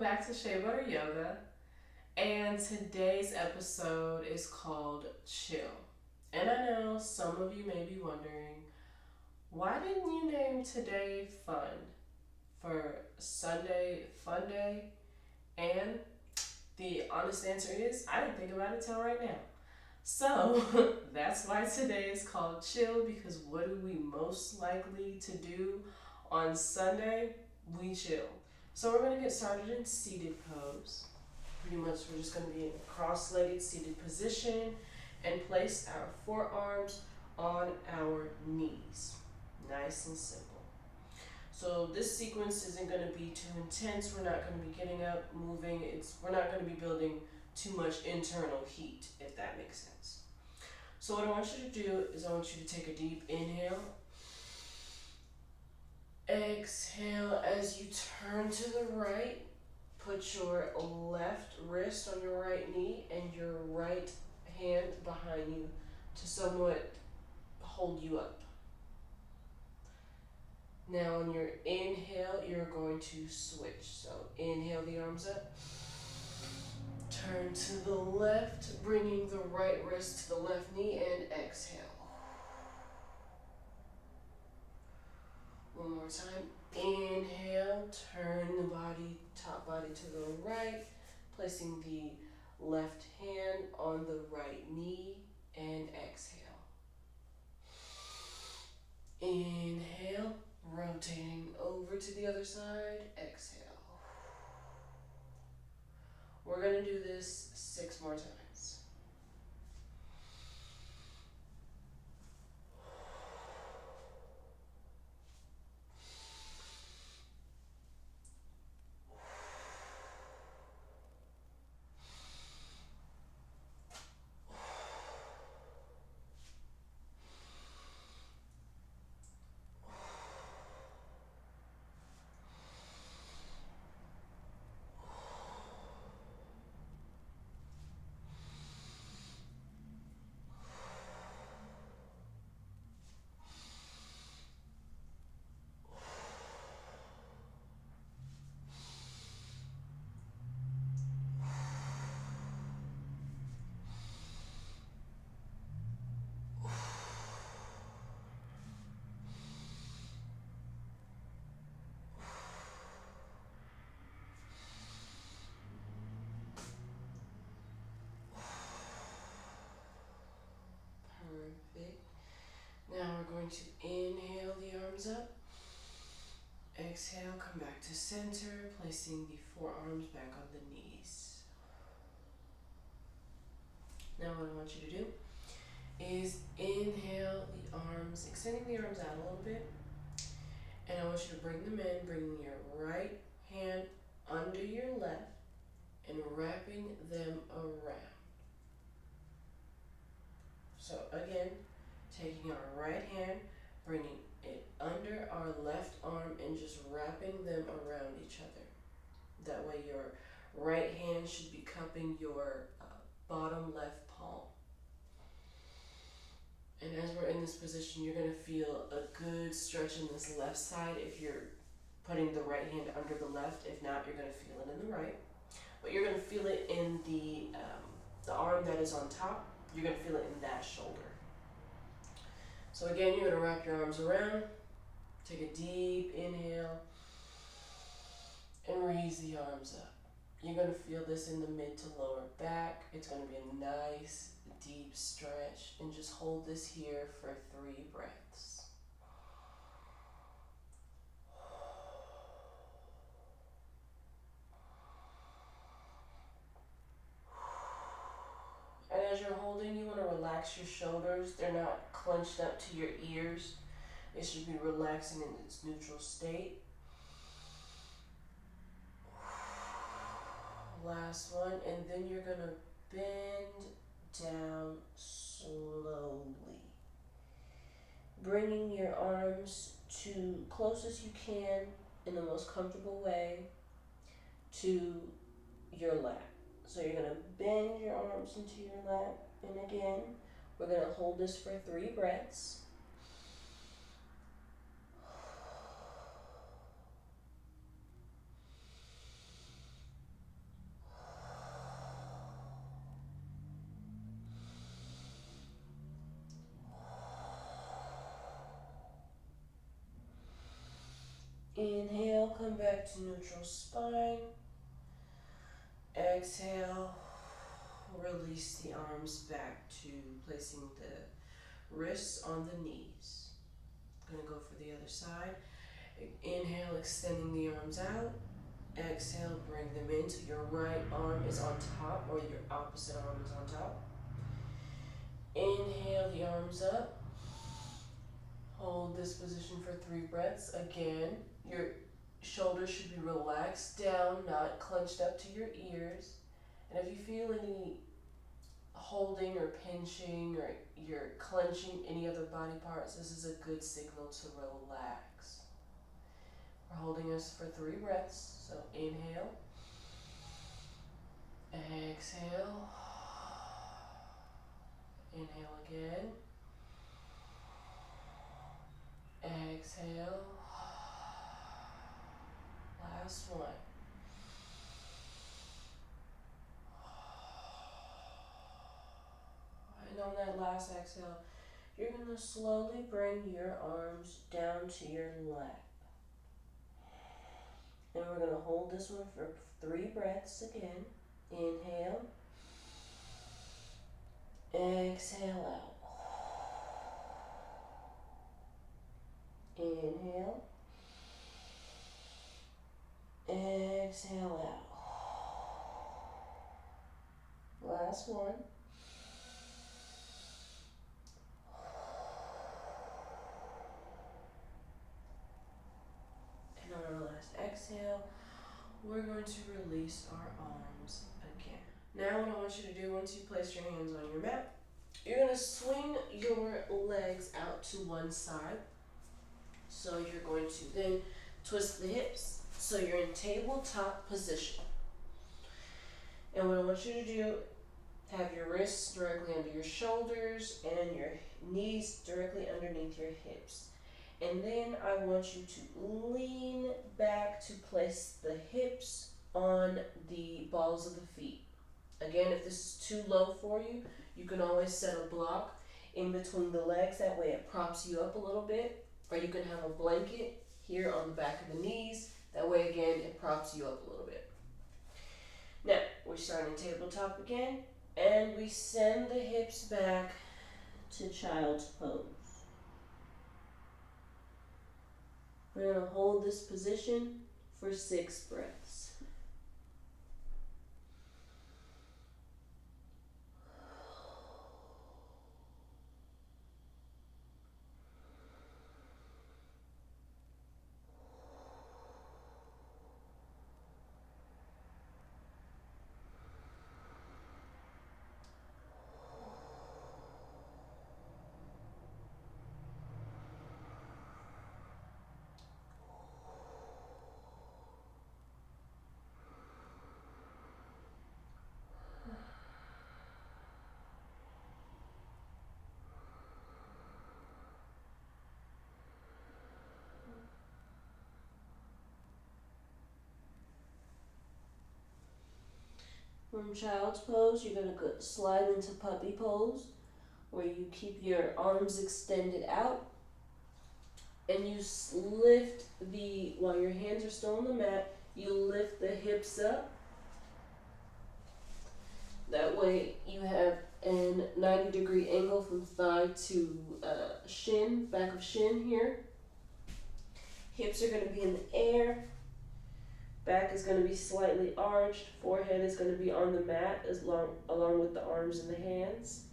back to Shea Butter Yoga, and today's episode is called Chill. And I know some of you may be wondering, why didn't you name today Fun for Sunday Fun Day? And the honest answer is, I didn't think about it till right now. So that's why today is called Chill, because what are we most likely to do on Sunday? We chill. So we're going to get started in seated pose. Pretty much we're just going to be in a cross-legged seated position and place our forearms on our knees. Nice and simple. So this sequence isn't going to be too intense. We're not going to be getting up, moving. We're not going to be building too much internal heat, if that makes sense. So what I want you to do is I want you to take a deep inhale. Exhale as you turn to the right. Put your left wrist on your right knee and your right hand behind you to somewhat hold you up. Now on your inhale, you're going to switch. So inhale the arms up. Turn to the left, bringing the right wrist to the left knee, and exhale. One more time. Inhale, turn the body, top body to the right, placing the left hand on the right knee, and exhale. Inhale, rotating over to the other side, exhale. We're going to do this 6 more times. Perfect. Now we're going to inhale the arms up. Exhale, come back to center, placing the forearms back on the knees. Now what I want you to do is inhale the arms, extending the arms out a little bit. And I want you to bring them in, bringing your right hand under your left and wrapping them around. So again, taking our right hand, bringing it under our left arm and just wrapping them around each other. That way your right hand should be cupping your bottom left palm. And as we're in this position, you're going to feel a good stretch in this left side if you're putting the right hand under the left. If not, you're going to feel it in the right. But you're going to feel it in the arm that is on top. You're going to feel it in that shoulder. So again, you're going to wrap your arms around. Take a deep inhale and raise the arms up. You're going to feel this in the mid to lower back. It's going to be a nice deep stretch, and just hold this here for 3 breaths. And as you're holding, you want to relax your shoulders. They're not clenched up to your ears. It should be relaxing in its neutral state. Last one, and then you're going to bend down slowly, bringing your arms to close as you can in the most comfortable way to your lap. So you're going to bend your arms into your lap, and again, we're going to hold this for 3 breaths. Inhale, come back to neutral spine. Exhale, release the arms back to placing the wrists on the knees. I'm gonna go for the other side. Inhale, extending the arms out. Exhale, bring them into your right arm is on top, or your opposite arm is on top. Inhale the arms up. Hold this position for 3 breaths. Again, your shoulders should be relaxed down, not clenched up to your ears. And if you feel any holding or pinching or you're clenching any other body parts, this is a good signal to relax. We're holding this for 3 breaths. So inhale, exhale, inhale again, exhale, last one. And on that last exhale, you're going to slowly bring your arms down to your lap. And we're going to hold this one for 3 breaths again. Inhale. Exhale out. Inhale. Exhale out. Last one. And on our last exhale, we're going to release our arms again. Now what I want you to do, once you place your hands on your mat, you're going to swing your legs out to one side. So you're going to then twist the hips. So you're in tabletop position. And what I want you to do, have your wrists directly under your shoulders and your knees directly underneath your hips. And then I want you to lean back to place the hips on the balls of the feet. Again, if this is too low for you, you can always set a block in between the legs. That way it props you up a little bit. Or you can have a blanket here on the back of the knees. That way, again, it props you up a little bit. Now, we're starting tabletop again. And we send the hips back to child's pose. We're going to hold this position for 6 breaths. From child's pose, you're going to slide into puppy pose, where you keep your arms extended out, and you lift while your hands are still on the mat, you lift the hips up. That way you have a 90-degree angle from thigh to shin, back of shin here. Hips are going to be in the air. Back is going to be slightly arched. Forehead is going to be on the mat along with the arms and the hands.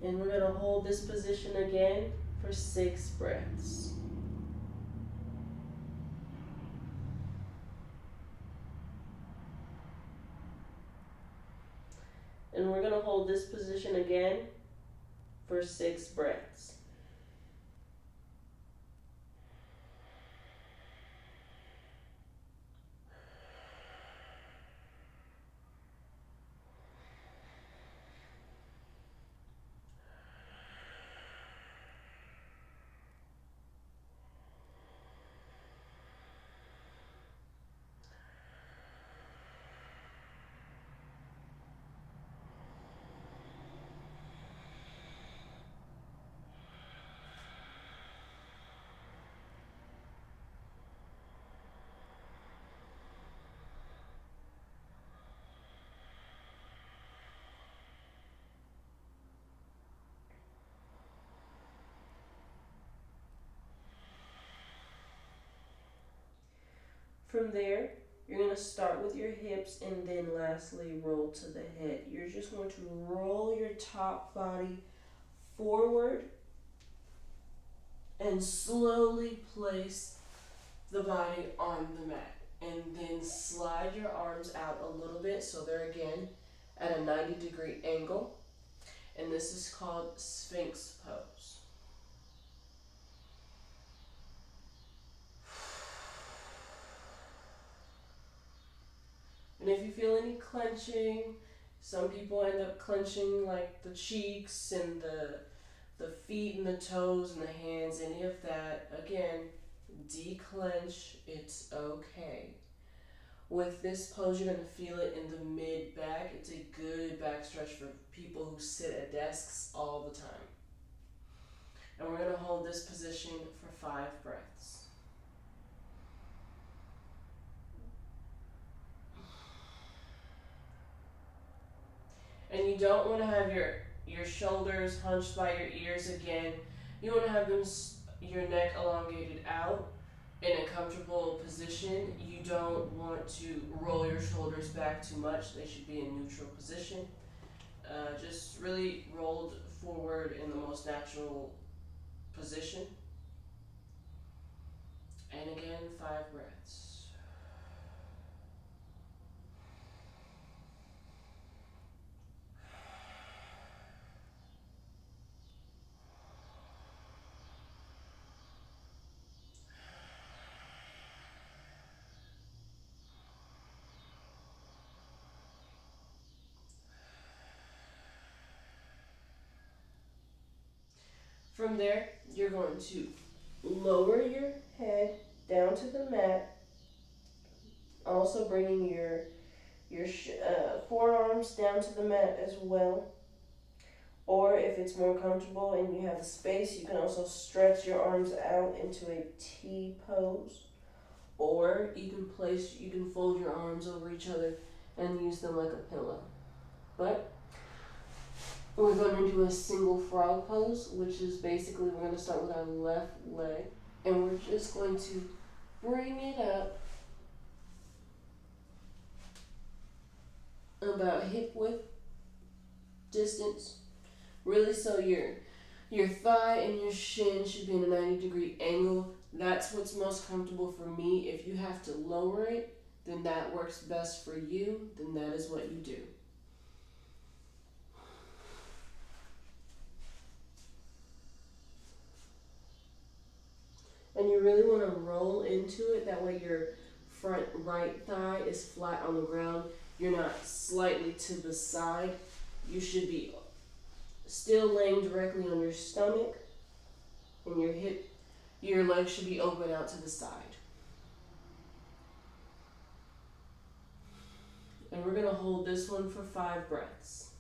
And we're going to hold this position again for 6 breaths. And we're going to hold this position again for 6 breaths. From there, you're going to start with your hips and then lastly roll to the head. You're just going to roll your top body forward and slowly place the body on the mat. And then slide your arms out a little bit so they're again at a 90-degree angle. And this is called Sphinx Pose. And if you feel any clenching, some people end up clenching like the cheeks and the feet and the toes and the hands, any of that. Again, declench, it's okay. With this pose, you're going to feel it in the mid-back. It's a good back stretch for people who sit at desks all the time. And we're going to hold this position for 5 breaths. And you don't want to have your shoulders hunched by your ears again. You want to have them, your neck elongated out in a comfortable position. You don't want to roll your shoulders back too much. They should be in neutral position. Just really rolled forward in the most natural position. And again, 5 breaths. From there, you're going to lower your head down to the mat, also bringing your forearms down to the mat as well. Or if it's more comfortable and you have the space, you can also stretch your arms out into a T pose. Or you can fold your arms over each other and use them like a pillow. But we're going to do a single frog pose, which is basically we're going to start with our left leg. And we're just going to bring it up about hip width distance. Really, so your thigh and your shin should be in a 90-degree angle. That's what's most comfortable for me. If you have to lower it, then that works best for you, then that is what you do. And you really want to roll into it. That way your front right thigh is flat on the ground. You're not slightly to the side. You should be still laying directly on your stomach, and your legs should be open out to the side. And we're going to hold this one for 5 breaths.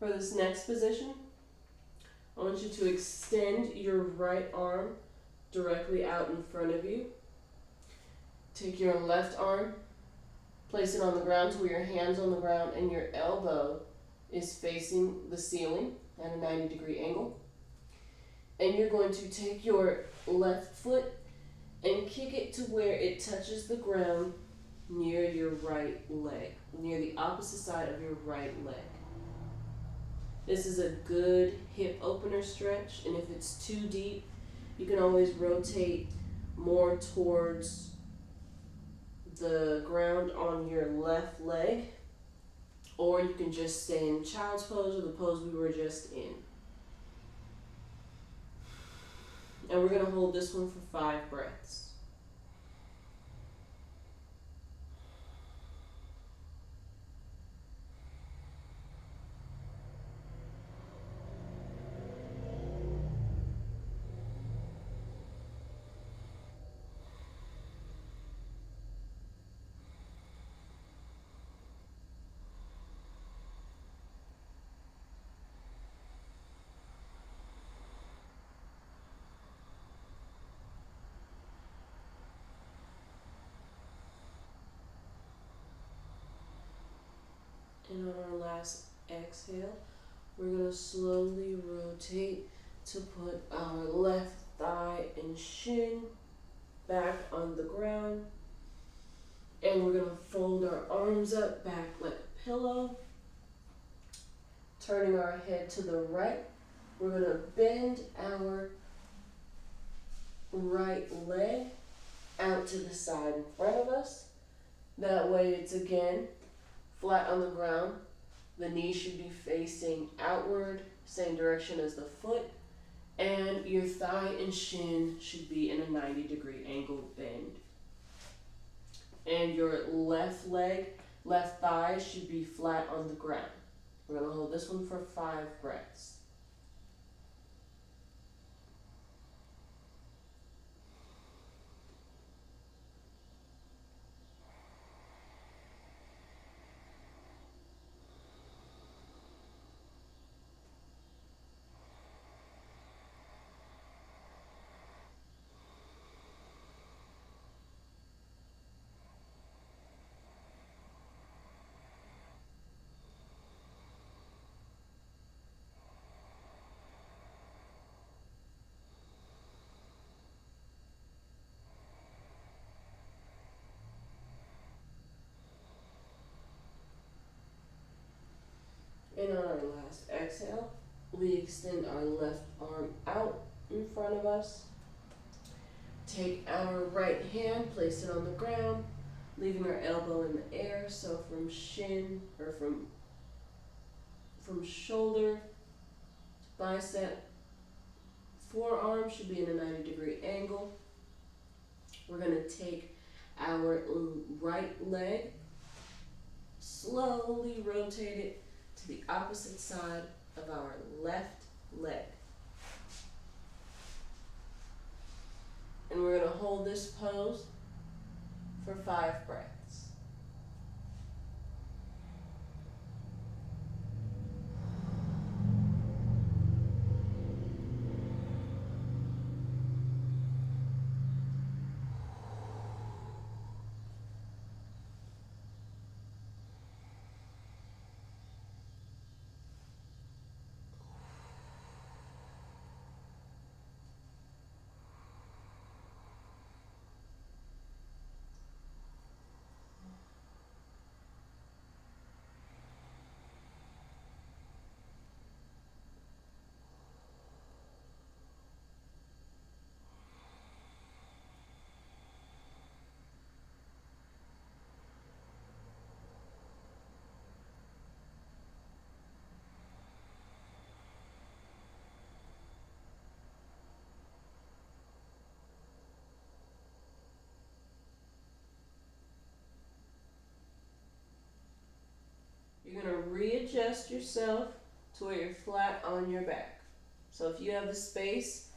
For this next position, I want you to extend your right arm directly out in front of you. Take your left arm, place it on the ground to where your hand's on the ground and your elbow is facing the ceiling at a 90-degree angle. And you're going to take your left foot and kick it to where it touches the ground near your right leg, near the opposite side of your right leg. This is a good hip opener stretch, and if it's too deep, you can always rotate more towards the ground on your left leg, or you can just stay in child's pose or the pose we were just in. And we're going to hold this one for 5 breaths. And on our last exhale, we're going to slowly rotate to put our left thigh and shin back on the ground. And we're going to fold our arms up back like a pillow. Turning our head to the right, we're going to bend our right leg out to the side in front of us. That way it's again flat on the ground. The knee should be facing outward, same direction as the foot, and your thigh and shin should be in a 90-degree angle bend. And your left leg, left thigh should be flat on the ground. We're going to hold this one for 5 breaths. And on our last exhale, we extend our left arm out in front of us. Take our right hand, place it on the ground, leaving our elbow in the air. So from shin, or from shoulder, bicep, forearm should be in a 90-degree angle. We're going to take our right leg, slowly rotate it to the opposite side of our left leg. And we're going to hold this pose for 5 breaths. You're going to readjust yourself to where you're flat on your back. So if you have the space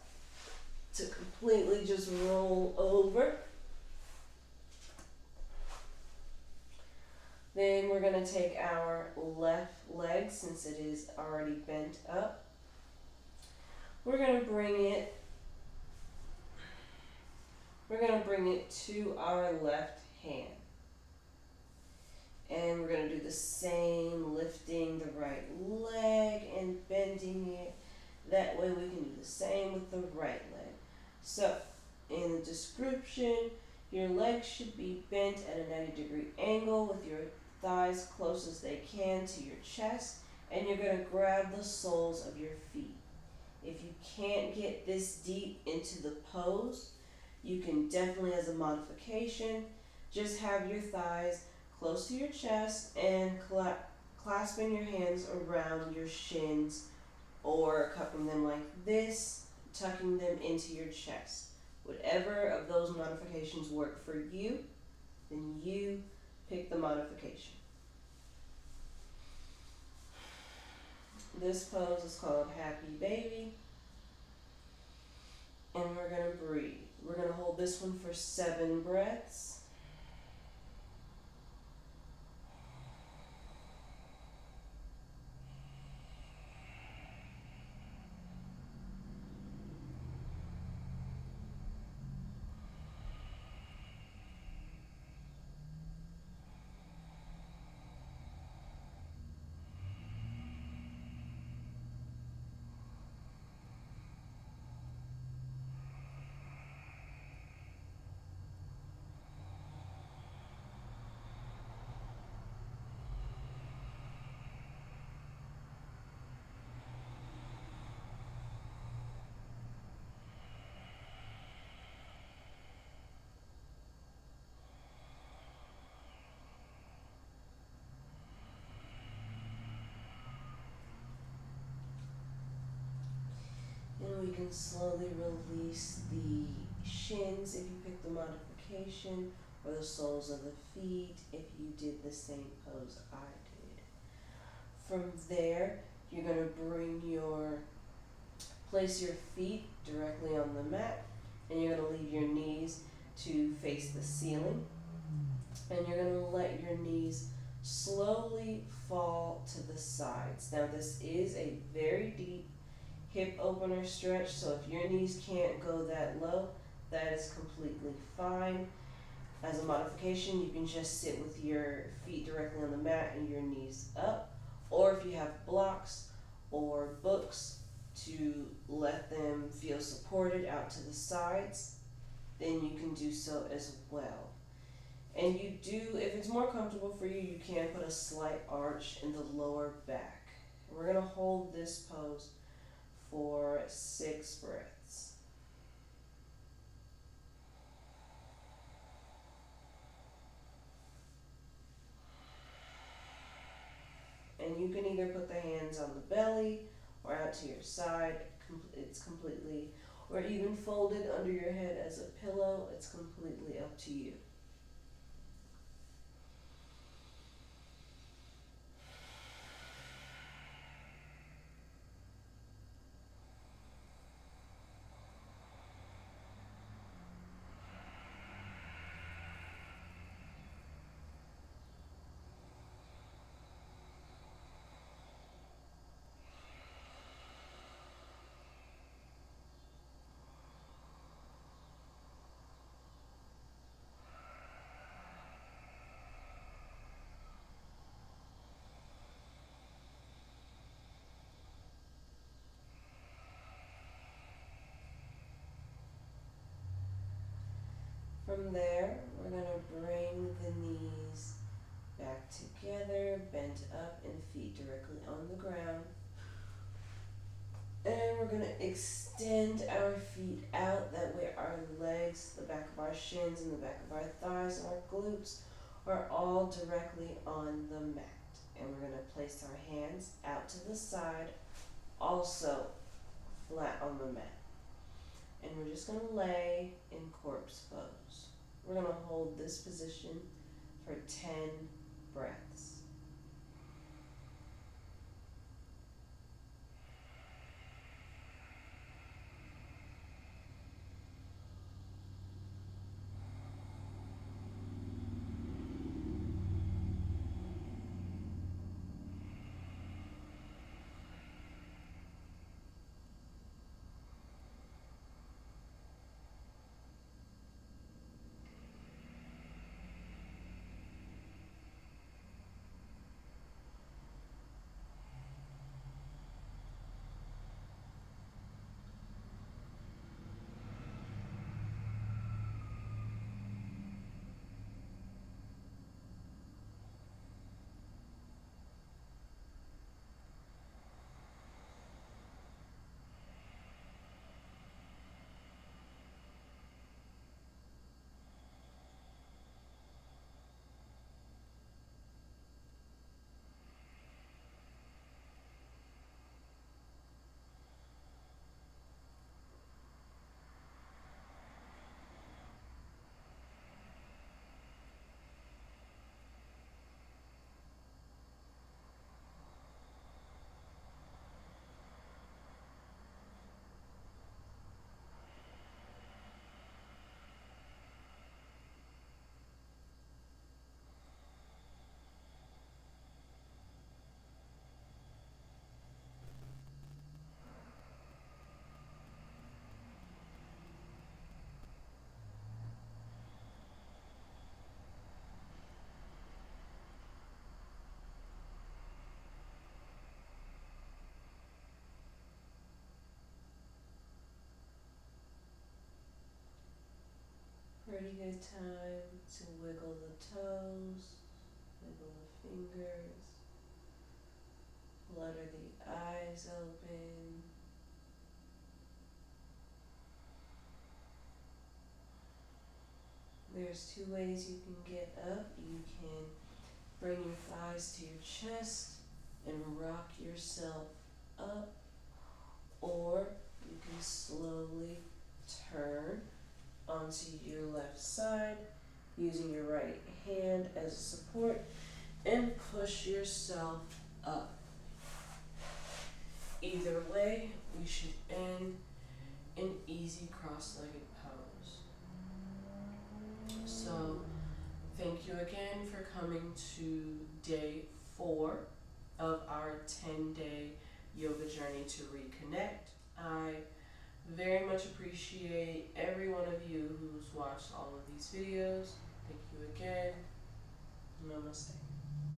to completely just roll over, then we're going to take our left leg, since it is already bent up. We're going to bring it to our left hand. And we're going to do the same, lifting the right leg and bending it. That way we can do the same with the right leg. So, in the description, your legs should be bent at a 90-degree angle with your thighs close as they can to your chest, and you're going to grab the soles of your feet. If you can't get this deep into the pose, you can definitely, as a modification, just have your thighs close to your chest and clasping your hands around your shins, or cupping them like this, tucking them into your chest. Whatever of those modifications work for you, then you pick the modification. This pose is called Happy Baby. And we're going to breathe. We're going to hold this one for 7 breaths. can slowly release the shins if you pick the modification, or the soles of the feet if you did the same pose I did. From there, you're going to place your feet directly on the mat, and you're going to leave your knees to face the ceiling, and you're going to let your knees slowly fall to the sides. Now this is a very deep hip opener stretch, so if your knees can't go that low, that is completely fine. As a modification, you can just sit with your feet directly on the mat and your knees up, or if you have blocks or books to let them feel supported out to the sides, then you can do so as well. And if it's more comfortable for you, you can put a slight arch in the lower back. We're going to hold this pose for 6 breaths. And you can either put the hands on the belly or out to your side. It's completely, or even folded under your head as a pillow. It's completely up to you. From there, we're going to bring the knees back together, bent up, and feet directly on the ground. And we're going to extend our feet out. That way our legs, the back of our shins, and the back of our thighs, and our glutes are all directly on the mat. And we're going to place our hands out to the side, also flat on the mat. And we're just going to lay in corpse pose. We're going to hold this position for 10 breaths. Pretty good time to wiggle the toes, wiggle the fingers, flutter the eyes open. There's 2 ways you can get up. You can bring your thighs to your chest and rock yourself up, or You can slowly turn onto your left side using your right hand as a support and push yourself up. Either way, we should end in easy cross-legged pose. So, thank you again for coming to day 4 of our 10-day yoga journey to reconnect. I very much appreciate every one of you who's watched all of these videos. Thank you again. Namaste.